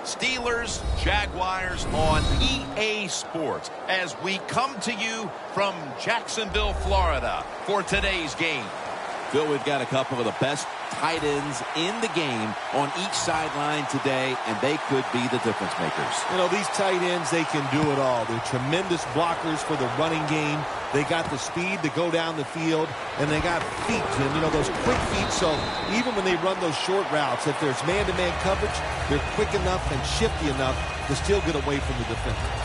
Steelers, Jaguars on EA Sports as we come to you from Jacksonville, Florida for today's game. Phil, we've got a couple of the best tight ends in the game on each sideline today, and they could be the difference makers. You know, these tight ends, they can do it all. They're tremendous blockers for the running game. They got the speed to go down the field, and they got feet, and, you know, those quick feet. So even when they run those short routes, if there's man-to-man coverage, they're quick enough and shifty enough to still get away from the defender.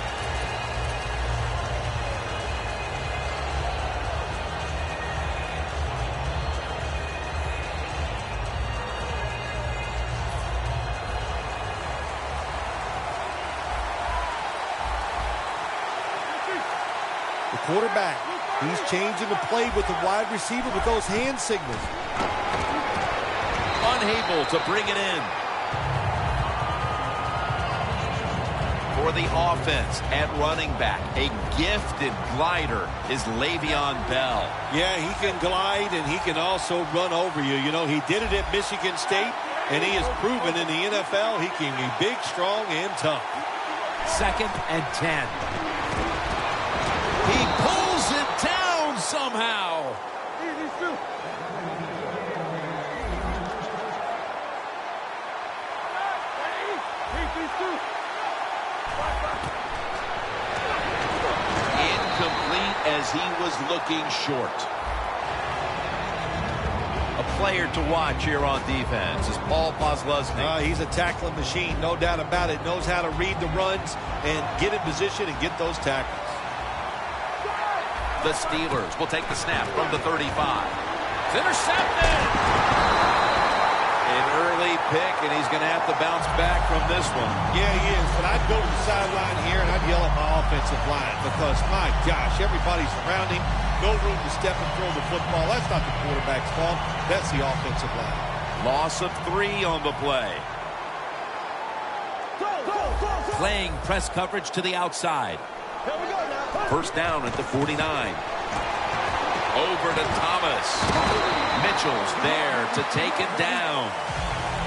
Quarterback, he's changing the play with the wide receiver with those hand signals. Unable to bring it in. For the offense at running back, a gifted glider is Le'Veon Bell. Yeah, he can glide and he can also run over you. You know, he did it at Michigan State, and he has proven in the NFL he can be big, strong, and tough. 2nd and 10. He pulls it down somehow. Incomplete as he was looking short. A player to watch here on defense is Paul Posluszny. He's a tackling machine, no doubt about it. Knows how to read the runs and get in position and get those tackles. The Steelers will take the snap from the 35. It's intercepted! An early pick, and he's going to have to bounce back from this one. Yeah, he is. But I'd go to the sideline here, and I'd yell at my offensive line because, my gosh, everybody's around him. No room to step and throw the football. That's not the quarterback's fault. That's the offensive line. Loss of 3 on the play. Playing press coverage to the outside. First down at the 49. Over to Thomas. Mitchell's there to take it down.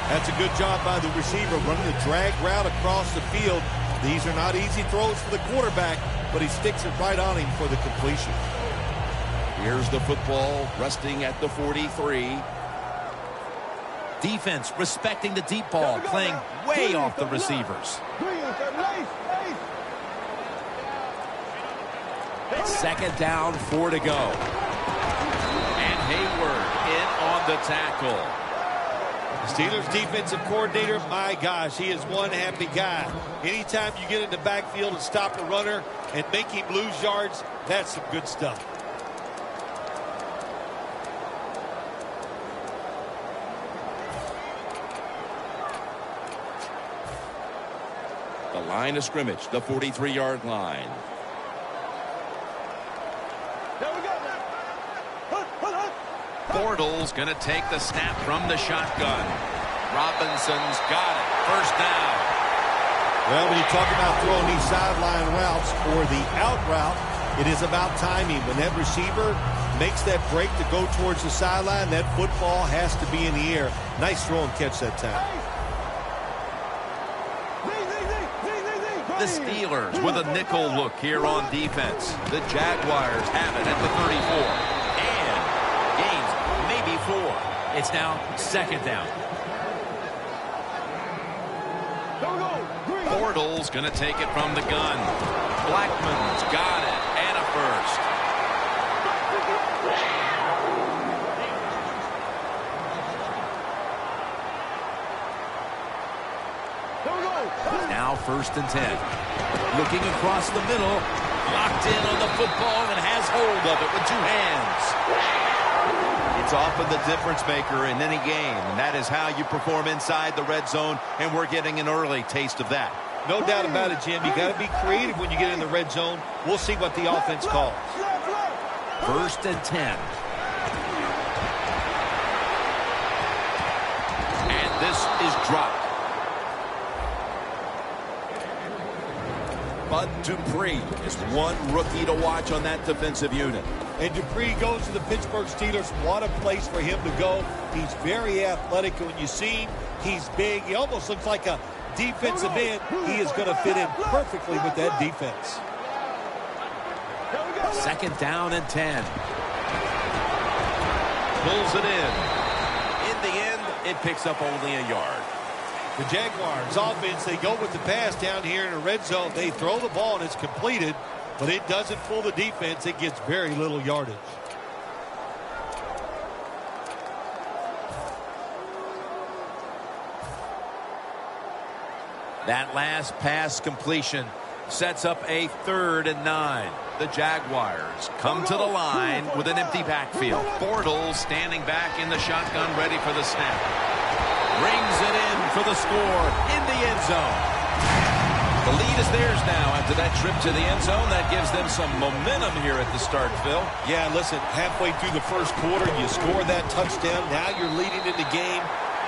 That's a good job by the receiver, running the drag route across the field. These are not easy throws for the quarterback, but he sticks it right on him for the completion. Here's the football resting at the 43. Defense respecting the deep ball, playing way off the receivers. 2nd down, 4 to go. And Hayward in on the tackle. Steelers defensive coordinator, my gosh, he is one happy guy. Anytime you get in the backfield and stop a runner and make him lose yards, that's some good stuff. The line of scrimmage, the 43-yard line. Bortles going to take the snap from the shotgun. Robinson's got it. First down. Well, when you talk about throwing these sideline routes or the out route, it is about timing. When that receiver makes that break to go towards the sideline, that football has to be in the air. Nice throw and catch that time. The Steelers with a nickel look here on defense. The Jaguars have it at the 34. Gains maybe 4. It's now 2nd down. Bortles going to take it from the gun. Blackman's got it. And a first. Now 1st and 10. Looking across the middle. Locked in on the football and has hold of it with 2 hands. It's often the difference maker in any game, and that is how you perform inside the red zone, and we're getting an early taste of that. No doubt about it, Jim. You got to be creative when you get in the red zone. We'll see what the offense calls. 1st and 10. And this is dropped. Bud Dupree is one rookie to watch on that defensive unit. And Dupree goes to the Pittsburgh Steelers. What a place for him to go. He's very athletic. When you see him, he's big. He almost looks like a defensive end, he is going to fit in perfectly with that defense. Second down and 10. Pulls it in. In the end, it picks up only a yard. The Jaguars offense, they go with the pass down here in the red zone. They throw the ball and it's completed, but it doesn't fool the defense. It gets very little yardage. That last pass completion sets up a 3rd and 9. The Jaguars come to the line with an empty backfield. Bortles standing back in the shotgun, ready for the snap. Brings it in for the score in the end zone. The lead is theirs now after that trip to the end zone. That gives them some momentum here at the start, Phil. Yeah, listen, halfway through the first quarter, you score that touchdown. Now you're leading in the game.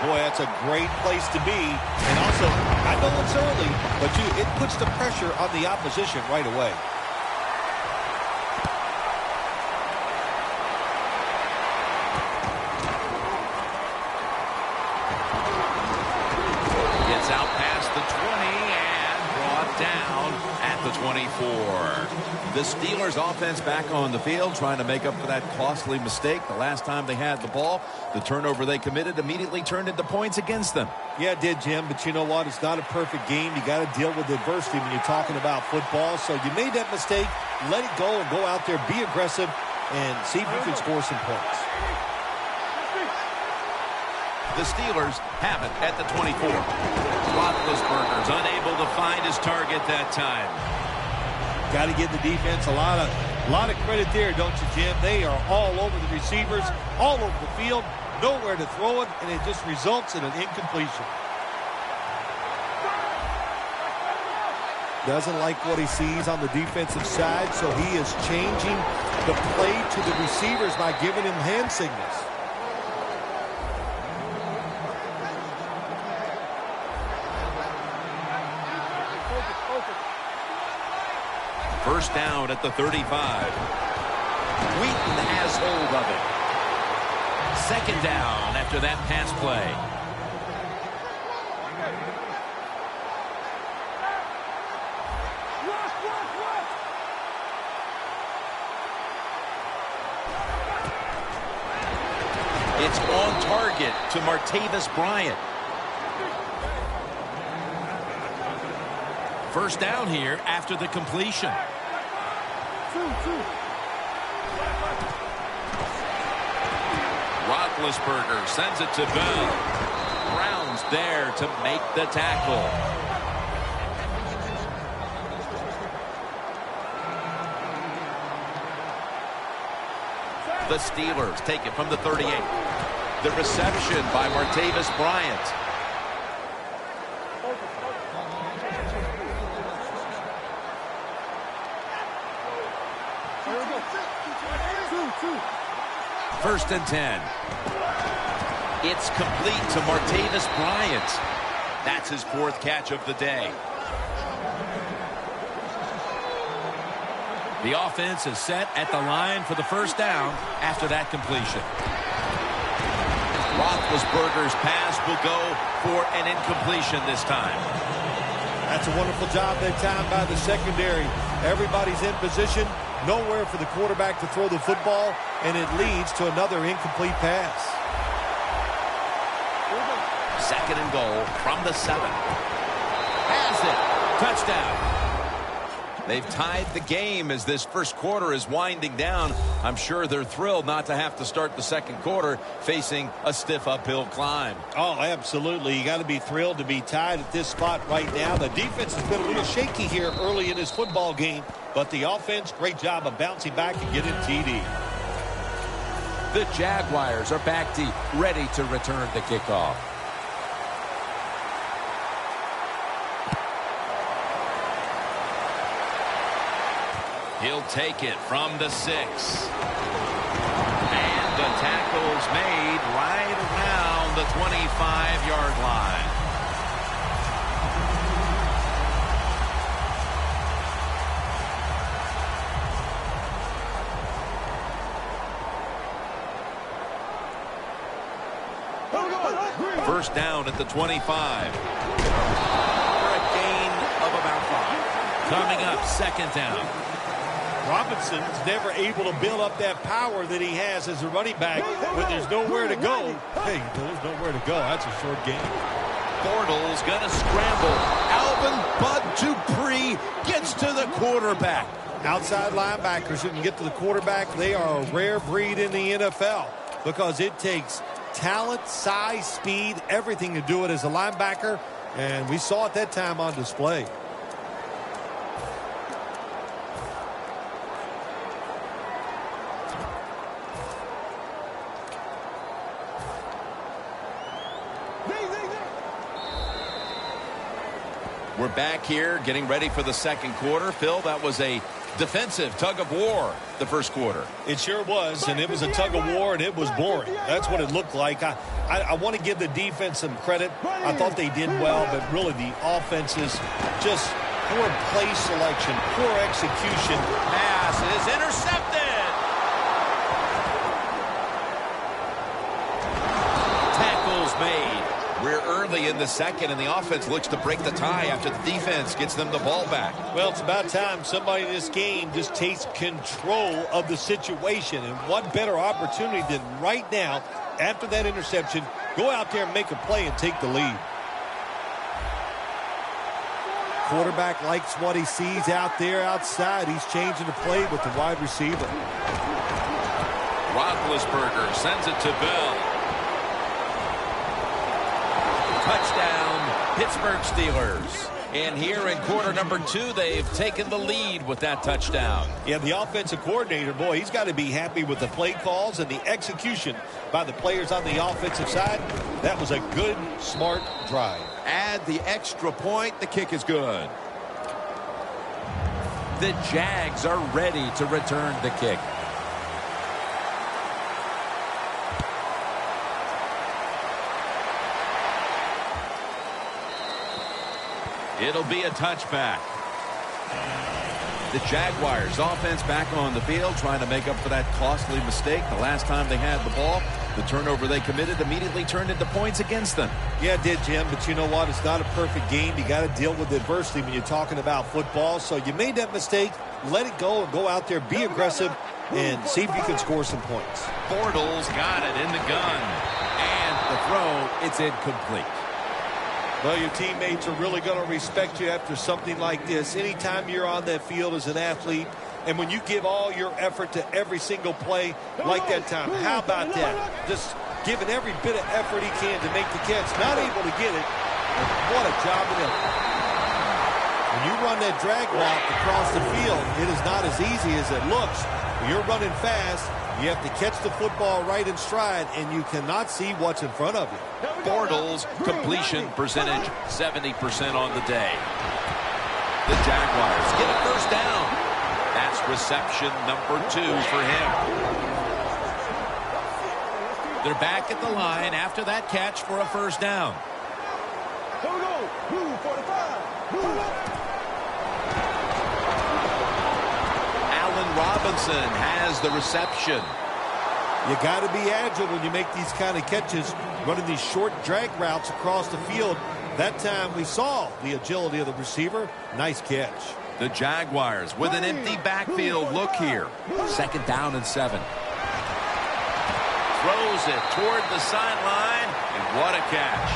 Boy, that's a great place to be. And also, I know it's early, but it puts the pressure on the opposition right away. Gets out past the 20 and brought down at the 24. The Steelers offense back on the field trying to make up for that costly mistake. The last time they had the ball, the turnover they committed immediately turned into points against them. Yeah, it did, Jim, but you know what? It's not a perfect game. You got to deal with adversity when you're talking about football. So you made that mistake, let it go and go out there, be aggressive, and see if you can score some points. The Steelers have it at the 24. Roethlisberger's unable to find his target that time. Got to give the defense a lot of credit there, don't you, Jim? They are all over the receivers, all over the field, nowhere to throw it, and it just results in an incompletion. Doesn't like what he sees on the defensive side, so he is changing the play to the receivers by giving him hand signals. First down at the 35. Wheaton has hold of it. Second down after that pass play. It's on target to Martavis Bryant. First down here after the completion. Roethlisberger sends it to Bell. Brown's there to make the tackle. The Steelers take it from the 38. The reception by Martavis Bryant. First and 10. It's complete to Martavis Bryant. That's his 4th catch of the day. The offense is set at the line for the first down after that completion. Roethlisberger's pass will go for an incompletion this time. That's a wonderful job that time by the secondary. Everybody's in position. Nowhere for the quarterback to throw the football, and it leads to another incomplete pass. Second and goal from the 7. Has it. Touchdown. They've tied the game as this first quarter is winding down. I'm sure they're thrilled not to have to start the second quarter facing a stiff uphill climb. Oh, absolutely. You got to be thrilled to be tied at this spot right now. The defense has been a little shaky here early in this football game, but the offense, great job of bouncing back and getting TD. The Jaguars are back deep, ready to return the kickoff. He'll take it from the 6. And the tackle's made right around the 25-yard line. First down at the 25. For a gain of about 5. Coming up, second down. Robinson's never able to build up that power that he has as a running back when there's nowhere to go. Hey, there's nowhere to go. That's a short game. Bortles gonna scramble. Alvin Bud Dupree gets to the quarterback. Outside linebackers who can get to the quarterback, they are a rare breed in the NFL because it takes talent, size, speed, everything to do it as a linebacker, and we saw it that time on display. We're back here getting ready for the second quarter. Phil, that was a defensive tug of war the first quarter. It sure was, and it was a tug of war, and it was boring. That's what it looked like. I want to give the defense some credit. I thought they did well, but really the offense is just poor play selection, poor execution. Pass is intercepted. Tackles made. We're early in the second, and the offense looks to break the tie after the defense gets them the ball back. Well, it's about time somebody in this game just takes control of the situation. And what better opportunity than right now, after that interception, go out there and make a play and take the lead. Quarterback likes what he sees out there outside. He's changing the play with the wide receiver. Roethlisberger sends it to Bell. Touchdown, Pittsburgh Steelers. And here in quarter number 2, they've taken the lead with that touchdown. Yeah, the offensive coordinator, boy, he's got to be happy with the play calls and the execution by the players on the offensive side. That was a good, smart drive. Add the extra point, the kick is good. The Jags are ready to return the kick. It'll be a touchback. The Jaguars offense back on the field trying to make up for that costly mistake. The last time they had the ball, the turnover they committed immediately turned into points against them. Yeah, it did, Jim, but you know what? It's not a perfect game. You got to deal with adversity when you're talking about football. So you made that mistake, let it go, and go out there, be aggressive, and see if you can score some points. Bortles got it in the gun. And the throw, it's incomplete. Well, your teammates are really going to respect you after something like this. Anytime you're on that field as an athlete, and when you give all your effort to every single play like that time, how about that? Just giving every bit of effort he can to make the catch. Not able to get it. What a job of effort. When you run that drag route across the field, it is not as easy as it looks. When you're running fast, you have to catch the football right in stride, and you cannot see what's in front of you. Bortles completion percentage 70% on the day. The Jaguars get a first down. That's reception number 2 for him. They're back at the line after that catch for a first down. Allen Robinson has the reception. You got to be agile when you make these kind of catches, running these short drag routes across the field. That time we saw the agility of the receiver. Nice catch. The Jaguars with an empty backfield look here. Second down and 7. Throws it toward the sideline, and what a catch.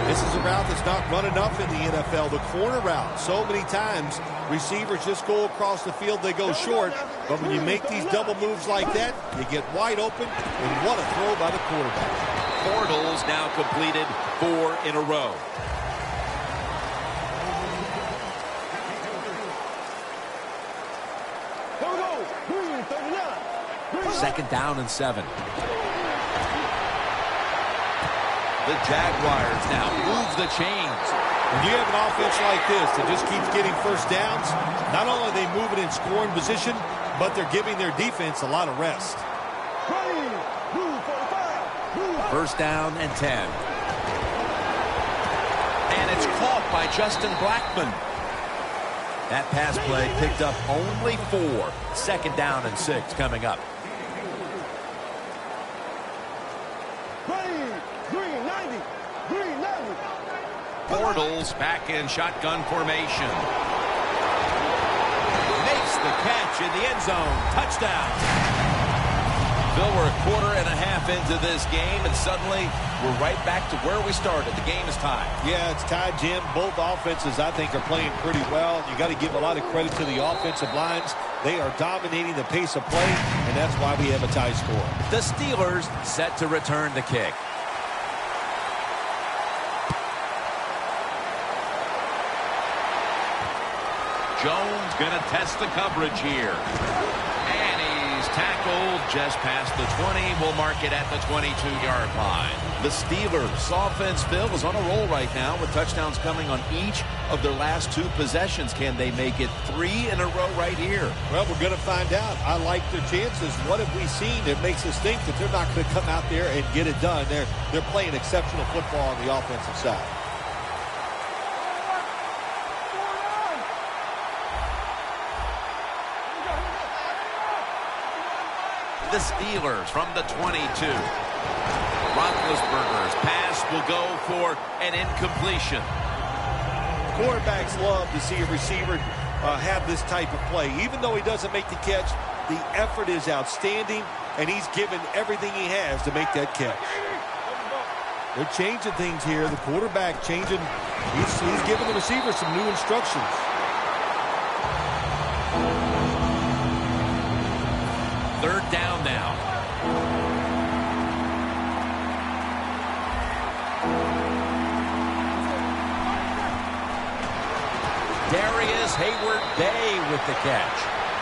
This is a route that's not run enough in the NFL, the corner route. So many times, receivers just go across the field, they go short. But when you make these double moves like that, you get wide open, and what a throw by the quarterback. Bortles now completed 4 in a row. Second down and 7. The Jaguars now move the chains. When you have an offense like this that just keeps getting first downs, not only are they moving in scoring position, but they're giving their defense a lot of rest. First down and 10. And it's caught by Justin Blackmon. That pass play picked up only 4. Second down and 6 coming up. Bortles back in shotgun formation. Makes the catch in the end zone. Touchdown. Bill, we're a quarter and a half into this game, and suddenly we're right back to where we started. The game is tied. Yeah, it's tied, Jim. Both offenses, I think, are playing pretty well. You got to give a lot of credit to the offensive lines. They are dominating the pace of play, and that's why we have a tie score. The Steelers set to return the kick. Jones going to test the coverage here. And he's tackled just past the 20. We'll mark it at the 22-yard line. The Steelers' offense, Phil, is on a roll right now with touchdowns coming on each of their last 2 possessions. Can they make it 3 in a row right here? Well, we're going to find out. I like their chances. What have we seen that makes us think that they're not going to come out there and get it done? They're playing exceptional football on the offensive side. The Steelers from the 22. Roethlisberger's pass will go for an incompletion. Quarterbacks love to see a receiver have this type of play. Even though he doesn't make the catch, the effort is outstanding, and he's given everything he has to make that catch. They're changing things here. The quarterback changing. He's giving the receiver some new instructions. Third down now. Darius Hayward-Bay with the catch.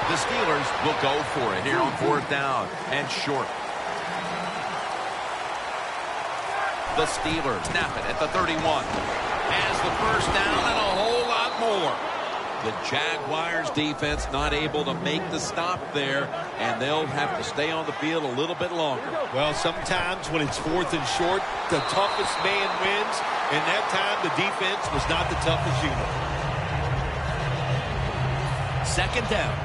The Steelers will go for it here on 4th down and short. The Steelers snap it at the 31. Has the first down and a whole lot more. The Jaguars defense not able to make the stop there, and they'll have to stay on the field a little bit longer. Well, sometimes when it's 4th and short, the toughest man wins, and that time the defense was not the toughest unit. 2nd down.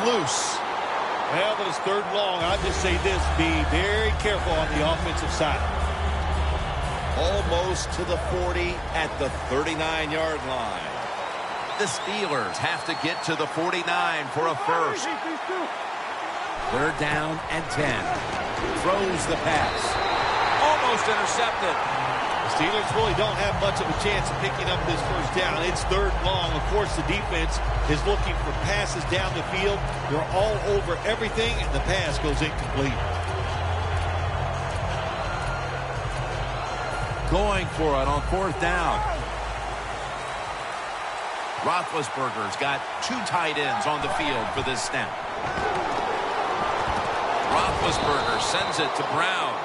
Loose. Well, but it's 3rd and long. I'll just say this, be very careful on the offensive side. Almost to the 40 at the 39-yard line. The Steelers have to get to the 49 for a first. 3rd down and 10. Throws the pass. Almost intercepted. The Steelers really don't have much of a chance of picking up this first down. It's 3rd and long. Of course, the defense is looking for passes down the field. They're all over everything, and the pass goes incomplete. Going for it on 4th down. Roethlisberger's got 2 tight ends on the field for this snap. Roethlisberger sends it to Brown.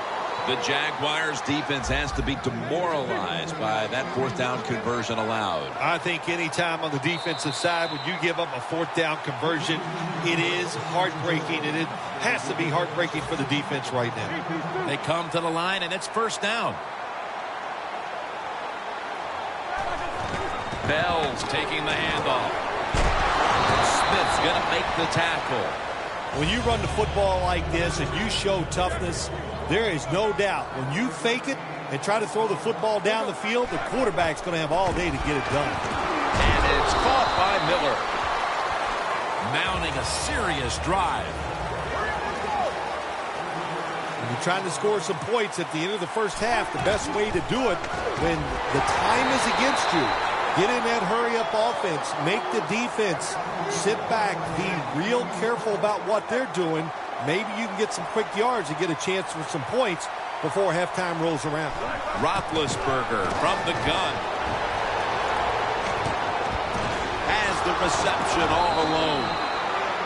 The Jaguars defense has to be demoralized by that 4th down conversion allowed. I think any time on the defensive side when you give up a 4th down conversion, it is heartbreaking, and it has to be heartbreaking for the defense right now. They come to the line, and it's 1st down. Bell's taking the handoff. Smith's going to make the tackle. When you run the football like this and you show toughness, there is no doubt when you fake it and try to throw the football down the field, the quarterback's going to have all day to get it done. And it's caught by Miller. Mounting a serious drive. When you're trying to score some points at the end of the first half, the best way to do it when the time is against you, get in that hurry-up offense, make the defense sit back, be real careful about what they're doing. Maybe you can get some quick yards and get a chance for some points before halftime rolls around. Roethlisberger from the gun. Has the reception all alone.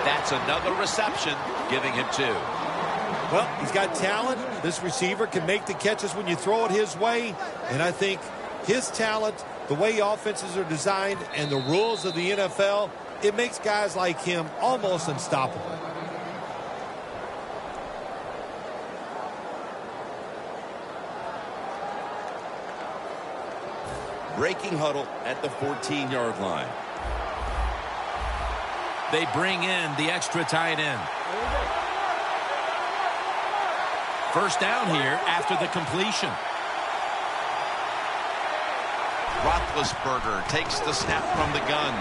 That's another reception, giving him 2. Well, he's got talent. This receiver can make the catches when you throw it his way. And I think his talent, the way offenses are designed, and the rules of the NFL, it makes guys like him almost unstoppable. Breaking huddle at the 14-yard line. They bring in the extra tight end. First down here after the completion. Roethlisberger takes the snap from the gun.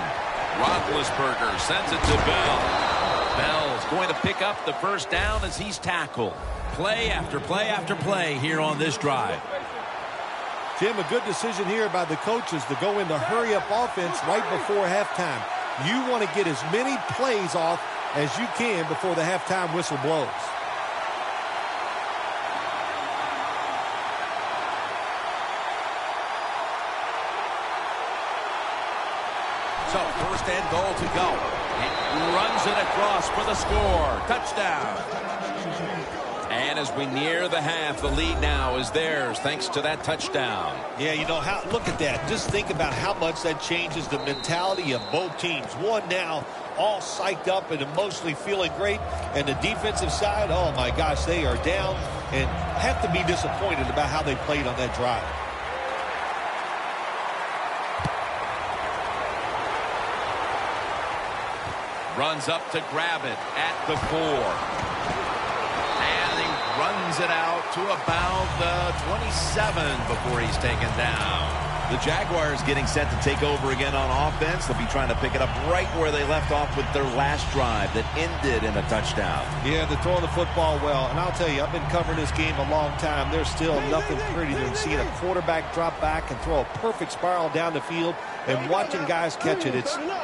Roethlisberger sends it to Bell. Bell's going to pick up the first down as he's tackled. Play after play after play here on this drive. Jim, a good decision here by the coaches to go into hurry-up offense right before halftime. You want to get as many plays off as you can before the halftime whistle blows. So first and goal to go. It runs it across for the score. Touchdown. And as we near the half, the lead now is theirs thanks to that touchdown. Yeah, you know, look at that. Just think about how much that changes the mentality of both teams. One now all psyched up and emotionally feeling great. And the defensive side, oh my gosh, they are down and have to be disappointed about how they played on that drive. Runs up to grab it at the 4. Runs it out to about the 27 before he's taken down. The Jaguars getting set to take over again on offense. They'll be trying to pick it up right where they left off with their last drive that ended in a touchdown. Yeah, they're throwing the football well. And I'll tell you, I've been covering this game a long time. There's still nothing prettier than seeing a quarterback drop back and throw a perfect spiral down the field and watching guys catch it.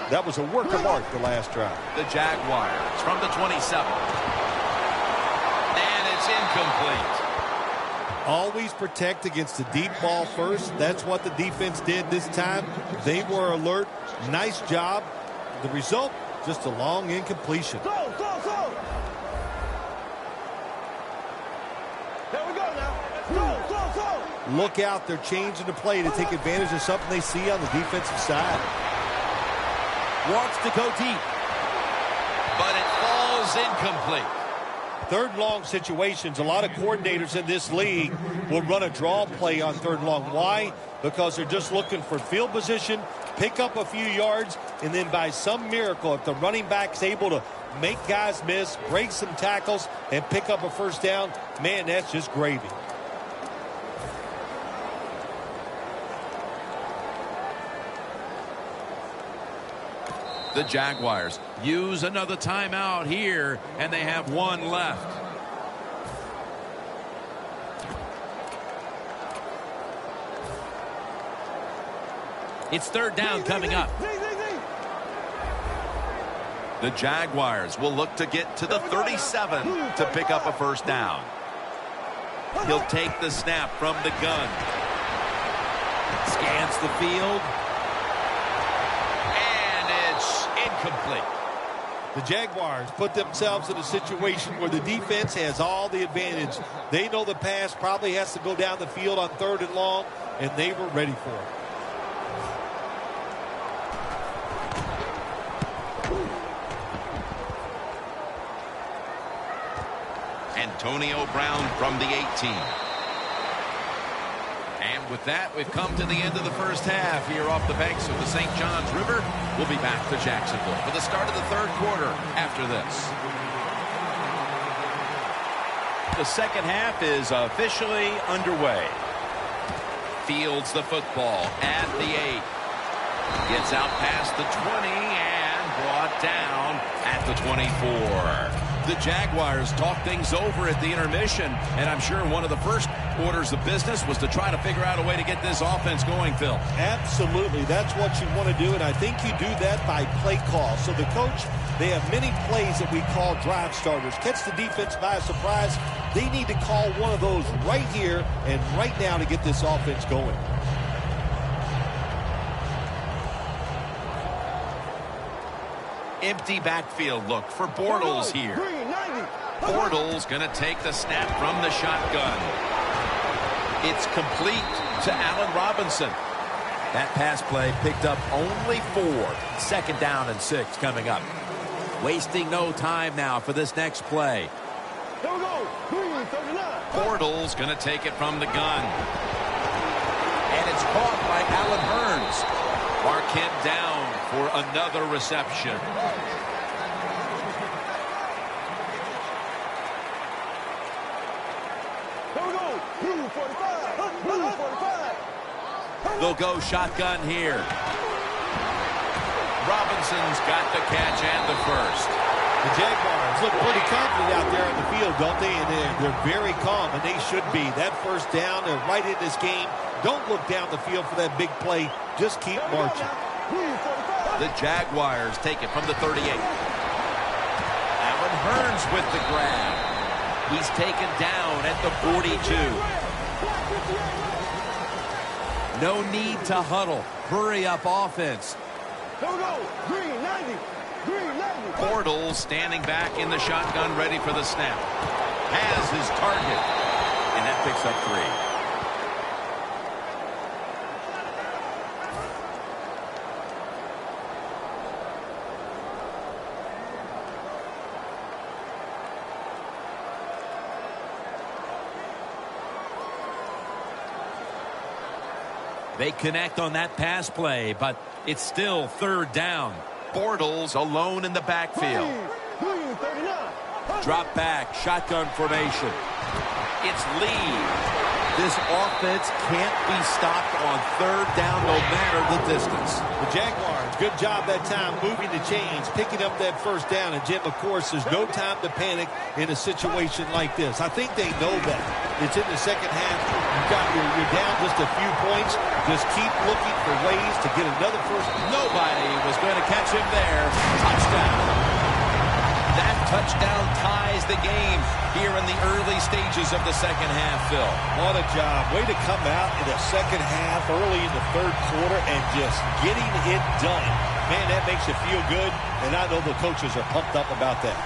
That was a work of art the last drive. The Jaguars from the 27. Incomplete. Always protect against the deep ball first. That's what the defense did this time. They were alert. Nice job. The result, just a long incompletion. Go. There we go now. Go. Look out. They're changing the play to take advantage of something they see on the defensive side. Wants to go deep. But it falls incomplete. Third and long situations, a lot of coordinators in this league will run a draw play on third and long. Why? Because they're just looking for field position, pick up a few yards, and then by some miracle, if the running back's able to make guys miss, break some tackles, and pick up a first down, man, that's just gravy. The Jaguars use another timeout here, and they have one left. It's third down coming up. The Jaguars will look to get to the 37 to pick up a first down. He'll take the snap from the gun. Scans the field. Complete. The Jaguars put themselves in a situation where the defense has all the advantage. They know the pass probably has to go down the field on third and long, and they were ready for it. Antonio Brown from the 18. And with that, we've come to the end of the first half here off the banks of the St. Johns River. We'll be back to Jacksonville for the start of the third quarter after this. The second half is officially underway. Fields the football at the 8. Gets out past the 20 and brought down at the 24. The Jaguars talk things over at the intermission, and I'm sure one of the first orders of business was to try to figure out a way to get this offense going, Phil. Absolutely. That's what you want to do, and I think you do that by play call. So the coach, they have many plays that we call drive starters. Catch the defense by surprise. They need to call one of those right here and right now to get this offense going. Empty backfield look for Bortles here. Bortles going to take the snap from the shotgun. It's complete to Allen Robinson. That pass play picked up only 4. Second down and 6 coming up. Wasting no time now for this next play. Here we go. 39. Bortles going to take it from the gun. And it's caught by Allen Hurns. him down for another reception. Here we go. Blue 45. Blue 45. They'll go shotgun here. Robinson's got the catch and the first. The Jaguars look pretty confident out there on the field, don't they? And they're very calm, and they should be. That first down, they're right in this game. Don't look down the field for that big play. Just keep marching. The Jaguars take it from the 38. Allen Hurns with the grab. He's taken down at the 42. No need to huddle. Hurry up offense. Here we go. Green 90. Green 90. Bortles standing back in the shotgun, ready for the snap. Has his target. And that picks up 3. They connect on that pass play, but it's still third down. Bortles alone in the backfield. Green 39. Drop back, shotgun formation. It's Lee. This offense can't be stopped on third down no matter the distance. The Jaguars, good job that time moving the chains, picking up that first down. And, Jim, of course, there's no time to panic in a situation like this. I think they know that. It's in the second half. You're down just a few points. Just keep looking for ways to get another first. Nobody was going to catch him there. Touchdown. That touchdown ties the game here in the early stages of the second half, Phil. What a job. Way to come out in the second half, early in the third quarter, and just getting it done. Man, that makes you feel good, and I know the coaches are pumped up about that.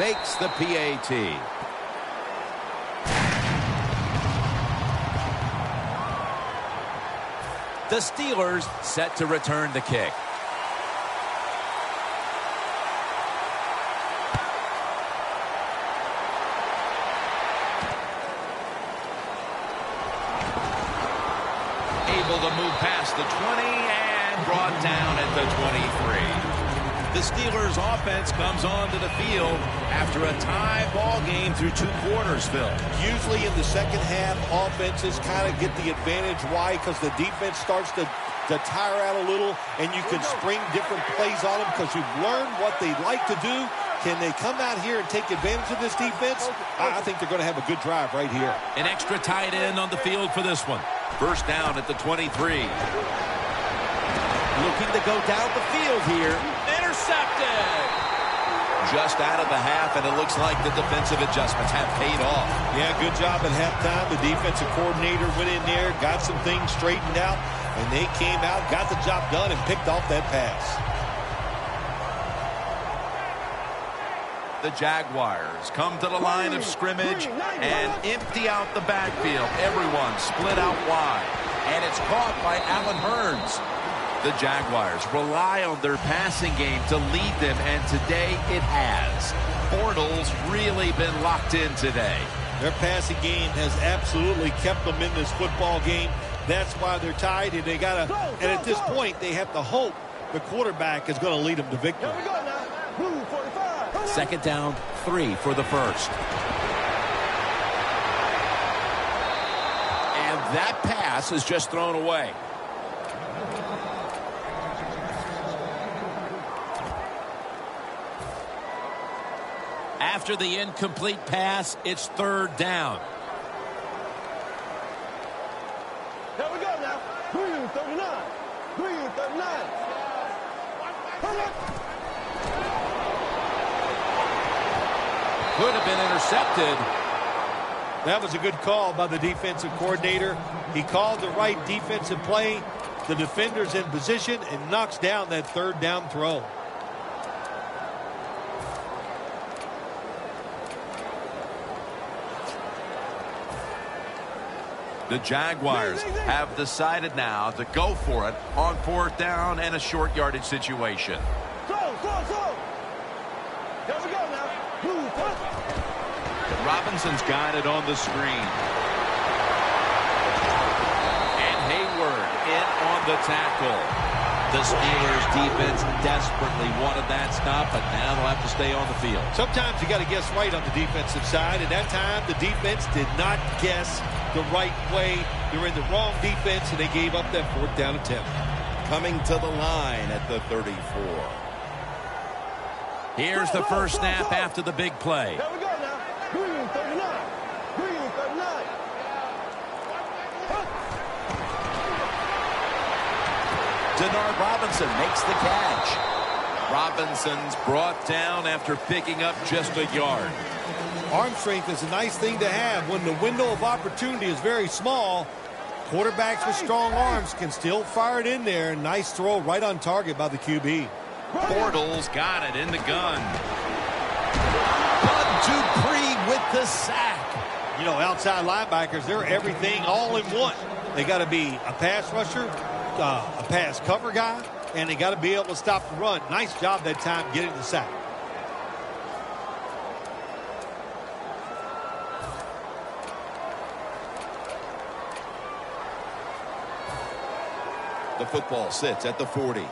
Makes the PAT. The Steelers set to return the kick. Able to move past the 20 and brought down at the 23. The Steelers offense comes onto the field after a tie ball game through 2 quarters, Phil. Usually in the second half, offenses kind of get the advantage. Why? Because the defense starts to tire out a little, and you can spring different plays on them because you've learned what they like to do. Can they come out here and take advantage of this defense? I think they're going to have a good drive right here. An extra tight end on the field for this one. First down at the 23. Looking to go down the field here. Intercepted. Just out of the half, and it looks like the defensive adjustments have paid off. Yeah, good job at halftime. The defensive coordinator went in there, got some things straightened out, and they came out, got the job done, and picked off that pass. The Jaguars come to the line of scrimmage and empty out the backfield. Everyone split out wide, and it's caught by Allen Hurns. The Jaguars rely on their passing game to lead them, and today it has. Bortles really been locked in today. Their passing game has absolutely kept them in this football game. That's why they're tied, and they got to. And at this point, they have to hope the quarterback is going to lead them to victory. Here we go now. Blue 45. Second down, 3 for the first. And that pass is just thrown away. After the incomplete pass, it's third down. Here we go now. Green 39. Green 39. Could have been intercepted. That was a good call by the defensive coordinator. He called the right defensive play. The defender's in position and knocks down that third down throw. The Jaguars have decided now to go for it on fourth down and a short yardage situation. Throw. Here we go now. Blue 40. Robinson's got it on the screen. And Hayward in the tackle. The Steelers defense desperately wanted that stop, but now they'll have to stay on the field. Sometimes you got to guess right on the defensive side, and that time the defense did not guess the right way. They're in the wrong defense, and they gave up that 4th down attempt. Coming to the line at the 34. Here's the first snap after the big play. Here we go now. Green 39. Green 39. Denard Robinson makes the catch. Robinson's brought down after picking up just a yard. Arm strength is a nice thing to have. When the window of opportunity is very small, quarterbacks with strong arms can still fire it in there. Nice throw right on target by the QB. Bortles got it in the gun. Bud Dupree with the sack. You know, outside linebackers, they're everything all in one. They got to be a pass rusher, a pass cover guy, and they got to be able to stop the run. Nice job that time getting the sack. The football sits at the 40.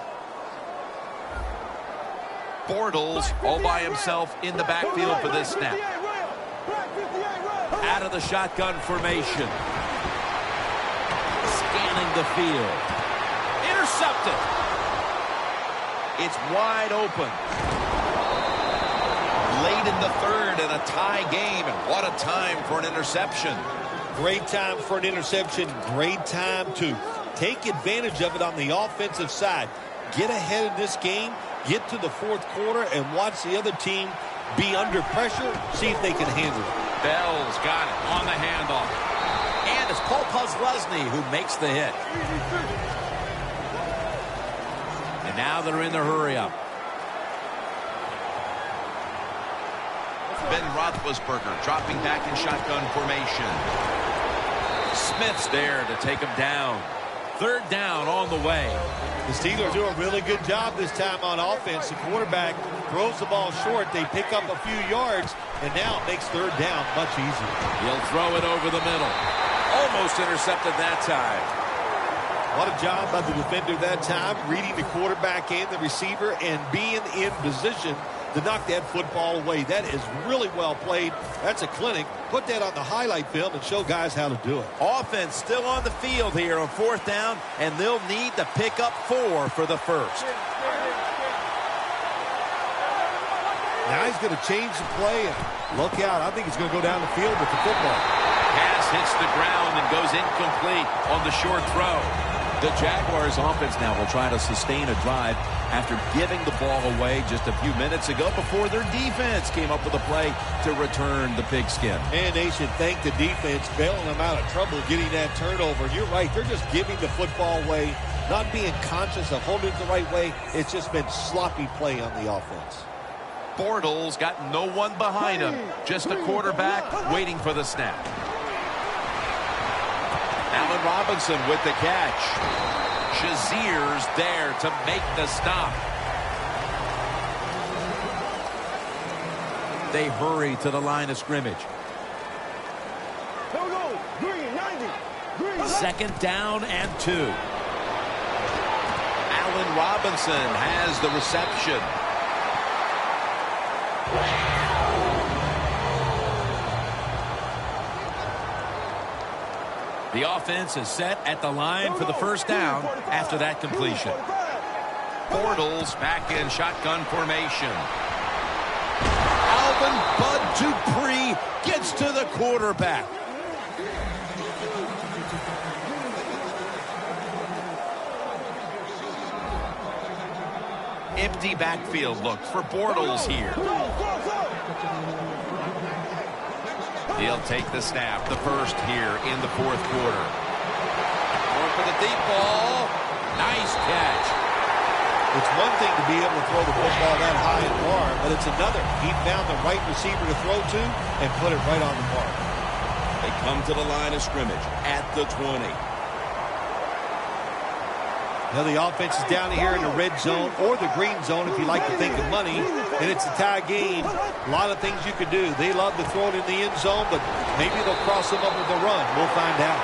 Bortles all by himself in the backfield for this snap. Out of the shotgun formation. Scanning the field. Intercepted. It's wide open. Late in the 3rd and a tie game. And what a time for an interception. Great time for an interception. Great time to take advantage of it on the offensive side. Get ahead of this game. Get to the 4th quarter and watch the other team be under pressure. See if they can handle it. Bell's got it on the handoff. And it's Paul Posluszny who makes the hit. And now they're in the hurry-up. Ben Roethlisberger dropping back in shotgun formation. Smith's there to take him down. 3rd down on the way. The Steelers do a really good job this time on offense. The quarterback throws the ball short. They pick up a few yards, and now it makes 3rd down much easier. He'll throw it over the middle. Almost intercepted that time. What a job by the defender that time, reading the quarterback and the receiver and being in position to knock that football away. That is really well played. That's a clinic. Put that on the highlight film and show guys how to do it. Offense still on the field here on 4th down, and they'll need to pick up 4 for the first. Now he's going to change the play, and look out. I think he's going to go down the field with the football. Pass hits the ground and goes incomplete on the short throw. The Jaguars offense now will try to sustain a drive after giving the ball away just a few minutes ago before their defense came up with a play to return the pigskin. And they should thank the defense bailing them out of trouble getting that turnover. You're right. They're just giving the football away, not being conscious of holding it the right way. It's just been sloppy play on the offense. Bortles got no one behind him. Just a quarterback waiting for the snap. Allen Robinson with the catch. Shazier's there to make the stop. They hurry to the line of scrimmage. Here we go. Green 90. Green 90. 2nd down and 2. Allen Robinson has the reception. The offense is set at the line for the first down after that completion. Bortles back in shotgun formation. Alvin Bud Dupree gets to the quarterback. Empty backfield look for Bortles here. He'll take the snap, the first here in the 4th quarter. Going for the deep ball. Nice catch. It's one thing to be able to throw the football that high and far, but it's another. He found the right receiver to throw to and put it right on the mark. They come to the line of scrimmage at the 20. Now the offense is down here in the red zone or the green zone if you like to think of money, and it's a tie game. A lot of things you could do. They love to throw it in the end zone, but maybe they'll cross them up with a run. We'll find out.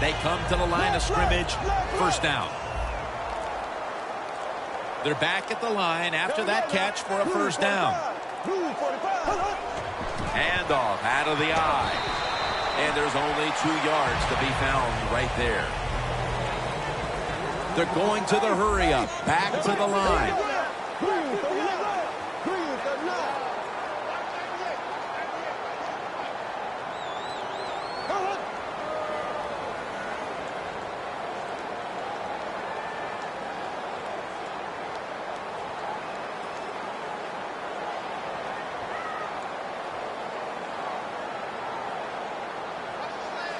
They come to the line of scrimmage. First down. They're back at the line after that catch for a first down. Handoff out of the eye. And there's only 2 yards to be found right there. They're going to the hurry up. Back to the line.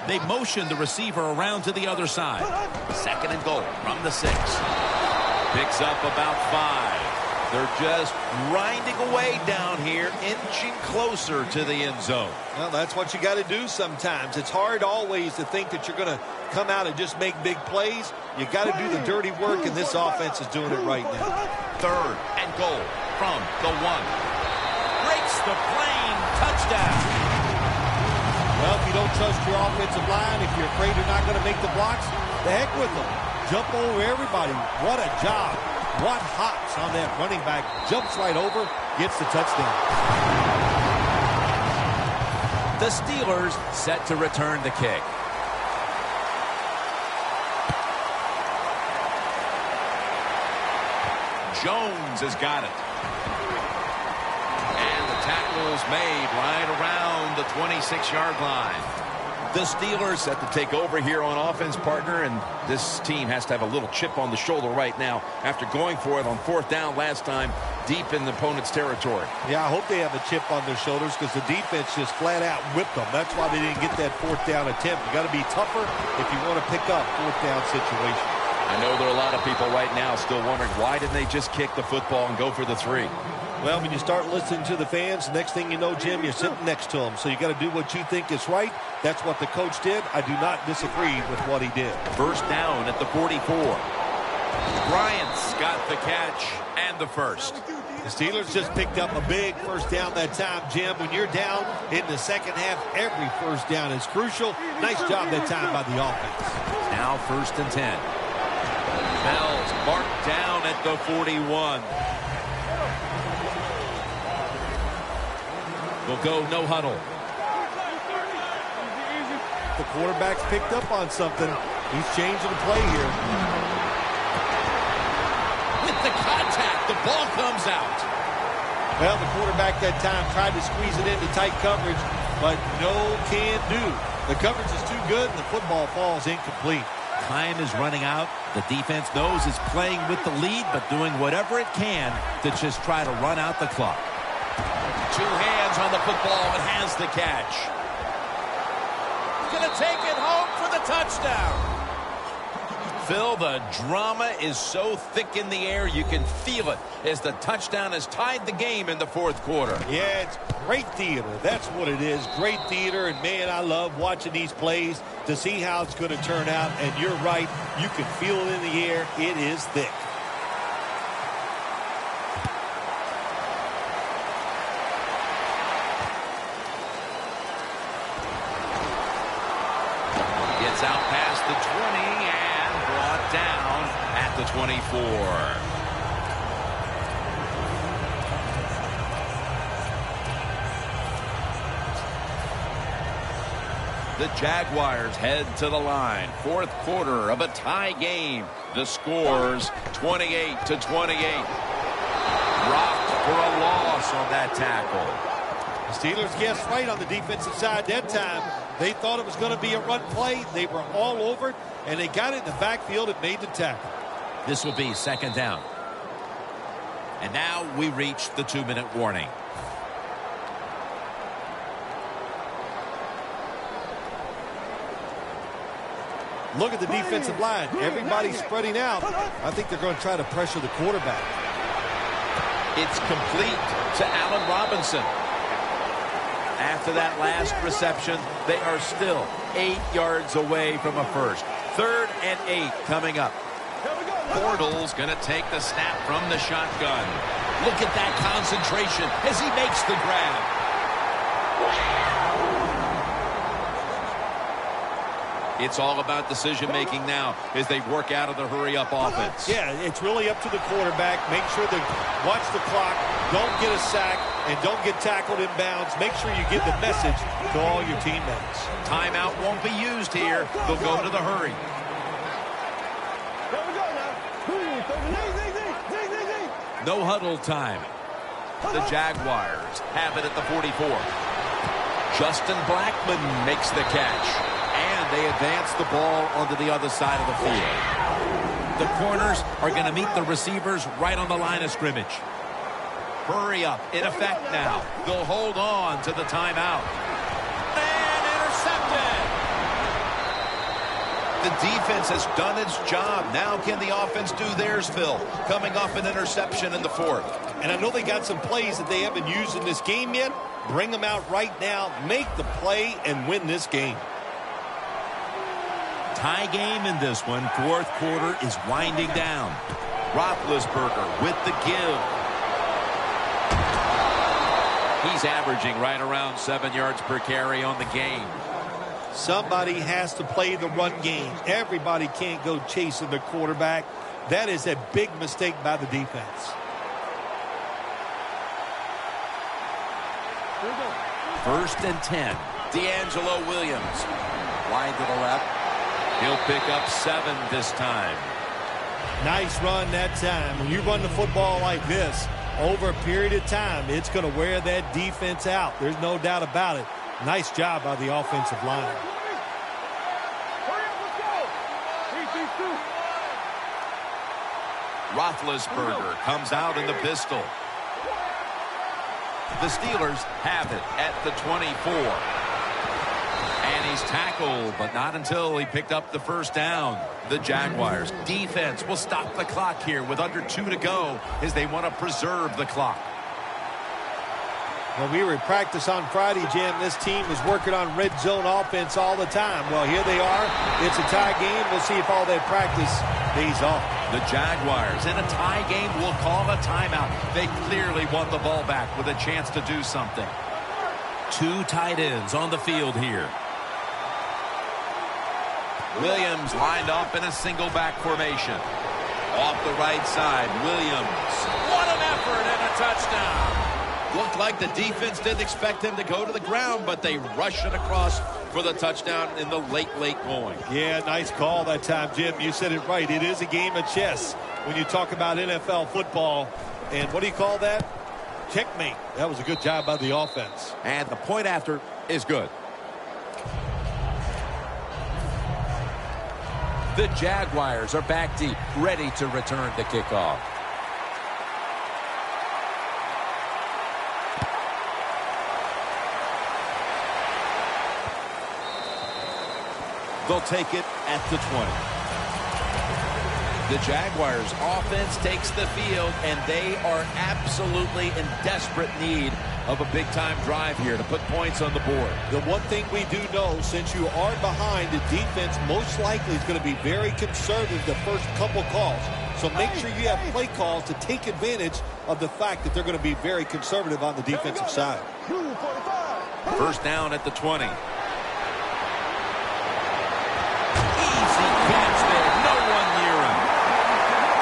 They motion the receiver around to the other side. Second and goal from the 6. Picks up about 5. They're just grinding away down here, inching closer to the end zone. Well, that's what you got to do sometimes. It's hard always to think that you're going to come out and just make big plays. You got to do the dirty work, and this offense is doing it right now. Third and goal from the 1. Breaks the plane. Touchdown. Well, if you don't trust your offensive line, if you're afraid you're not going to make the blocks, the heck with them. Jump over everybody. What a job. What hops on that running back. Jumps right over, gets the touchdown. The Steelers set to return the kick. Jones has got it. Tackles made right around the 26-yard line. The Steelers set to take over here on offense, partner, and this team has to have a little chip on the shoulder right now after going for it on 4th down last time deep in the opponent's territory. Yeah, I hope they have a chip on their shoulders because the defense just flat out whipped them. That's why they didn't get that 4th down attempt. You got to be tougher if you want to pick up 4th down situation. I know there are a lot of people right now still wondering why didn't they just kick the football and go for the 3. Well, when you start listening to the fans, next thing you know, Jim, you're sitting next to them. So you got to do what you think is right. That's what the coach did. I do not disagree with what he did. First down at the 44. Bryant's got the catch and the first. The Steelers just picked up a big first down that time, Jim. When you're down in the second half, every first down is crucial. Nice job that time by the offense. Now first and 10. Bell's marked down at the 41. We'll go no huddle. The quarterback's picked up on something. He's changing the play here. With the contact, the ball comes out. Well, the quarterback that time tried to squeeze it into tight coverage, but no can do. The coverage is too good, and the football falls incomplete. Time is running out. The defense knows it's playing with the lead, but doing whatever it can to just try to run out the clock. 2 hands on the football and has the catch. Gonna take it home for the touchdown. Phil, the drama is so thick in the air you can feel it as the touchdown has tied the game in the 4th quarter. Yeah, it's great theater. That's what it is. Great theater, and man, I love watching these plays to see how it's going to turn out. And you're right, you can feel it in the air. It is thick. Gets out past the 20 and brought down at the 24. The Jaguars head to the line. 4th quarter of a tie game. The scores 28-28. Rocked for a loss on that tackle. The Steelers guessed right on the defensive side that time. They thought it was going to be a run play. They were all over it, and they got it in the backfield and made the tackle. This will be second down. And now we reach the 2-minute warning. Look at the defensive line. Everybody's spreading out. I think they're going to try to pressure the quarterback. It's complete to Allen Robinson. After that last reception, they are still 8 yards away from a first. 3rd and 8 coming up. Bortles going to take the snap from the shotgun. Look at that concentration as he makes the grab. It's all about decision-making now as they work out of the hurry-up offense. Yeah, it's really up to the quarterback. Make sure to watch the clock. Don't get a sack and don't get tackled in bounds. Make sure you give the message to all your teammates. Timeout won't be used here. They'll go to the hurry. There we go now. No huddle time. The Jaguars have it at the 44. Justin Blackmon makes the catch. And they advance the ball onto the other side of the field. The corners are going to meet the receivers right on the line of scrimmage. Hurry up, in effect now. They'll hold on to the timeout. And intercepted. The defense has done its job. Now can the offense do theirs, Phil? Coming off an interception in the fourth. And I know they got some plays that they haven't used in this game yet. Bring them out right now. Make the play and win this game. Tie game in this one. Fourth quarter is winding down. Roethlisberger with the give. He's averaging right around 7 yards per carry on the game. Somebody has to play the run game. Everybody can't go chasing the quarterback. That is a big mistake by the defense. First and 10. D'Angelo Williams. Wide to the left. He'll pick up 7 this time. Nice run that time. When you run the football like this, over a period of time, it's going to wear that defense out. There's no doubt about it. Nice job by the offensive line. Roethlisberger comes out in the pistol. The Steelers have it at the 24. And he's tackled, but not until he picked up the first down. The Jaguars defense will stop the clock here with under 2 to go as they want to preserve the clock. Well, we were at practice on Friday, Jim. This team was working on red zone offense all the time. Well, here they are. It's a tie game. We'll see if all that practice pays off. The Jaguars in a tie game will call a timeout. They clearly want the ball back with a chance to do something. 2 tight ends on the field here. Williams lined up in a single back formation. Off the right side, Williams. What an effort and a touchdown. Looked like the defense didn't expect him to go to the ground, but they rushed it across for the touchdown in the late going. Yeah, nice call that time, Jim. You said it right. It is a game of chess when you talk about NFL football. And what do you call that? Checkmate. That was a good job by the offense. And the point after is good. The Jaguars are back deep, ready to return the kickoff. They'll take it at the 20. The Jaguars offense takes the field, and they are absolutely in desperate need of a big-time drive here to put points on the board. The one thing we do know, since you are behind, the defense most likely is going to be very conservative the first couple calls. So make sure you have play calls to take advantage of the fact that they're going to be very conservative on the defensive side. First down at the 20.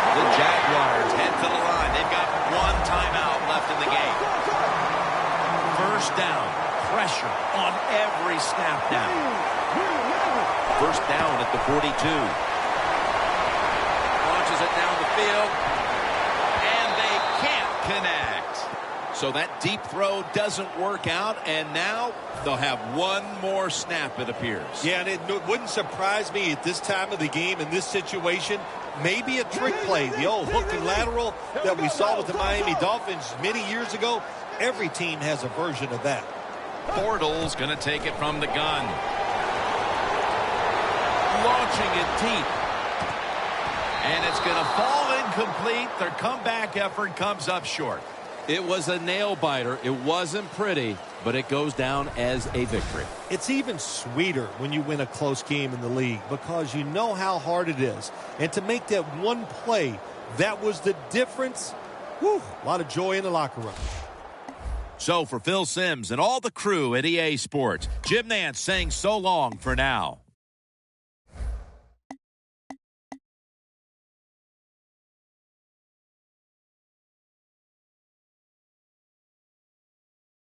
The Jaguars head to the line. They've got 1 timeout left in the game. First down. Pressure on every snap now. First down at the 42. Launches it down the field. And they can't connect. So that deep throw doesn't work out, and now they'll have 1 more snap, it appears. Yeah, and it wouldn't surprise me at this time of the game, in this situation, maybe a trick play, the old hook and lateral that we saw with the Miami Dolphins many years ago. Every team has a version of that. Bortles going to take it from the gun. Launching it deep. And it's going to fall incomplete. Their comeback effort comes up short. It was a nail-biter. It wasn't pretty, but it goes down as a victory. It's even sweeter when you win a close game in the league because you know how hard it is. And to make that one play, that was the difference. Whew, a lot of joy in the locker room. So for Phil Simms and all the crew at EA Sports, Jim Nantz saying so long for now.